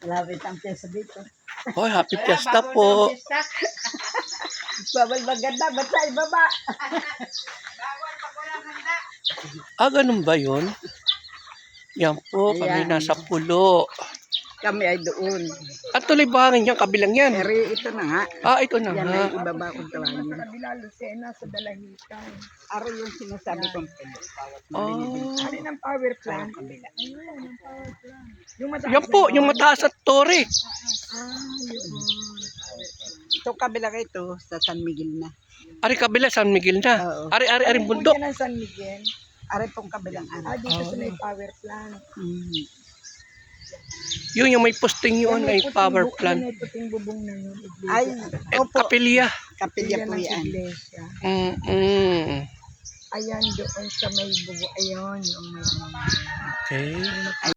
Malapit ang piyesta dito. Oh, happy fiesta po. Bawal maganda, ba't sa ibaba? Ganun ba yun? Yan po, kami Ayan. nasa pulo. Kami ay doon. At tuloy bahangin yan, kabilang yan. Pero ito na nga. Ito na Yan nga. ay ibaba kong tawagin. Sa kabila, Lucena, sa Dalahican. Aro yung sinasabi kong pulo. Ano ng power plant? Kabila. Yung mataas Yan po, yung mataas at tore. Ito kabila ito sa San Miguel na. Ari kabila, San Miguel na. Oo. Ari bundok. Yan ang San Miguel. Aray pong kabilang ano. Dito sa may power plant. Yung may posting yun ay power Yan plant. ay puting bubong na yun. Ay, opo. Kapilya. Kapilya po ng yan. iglesia. Mm-mm. Ayan doon sa may bubo. Ayun, yung may Okay.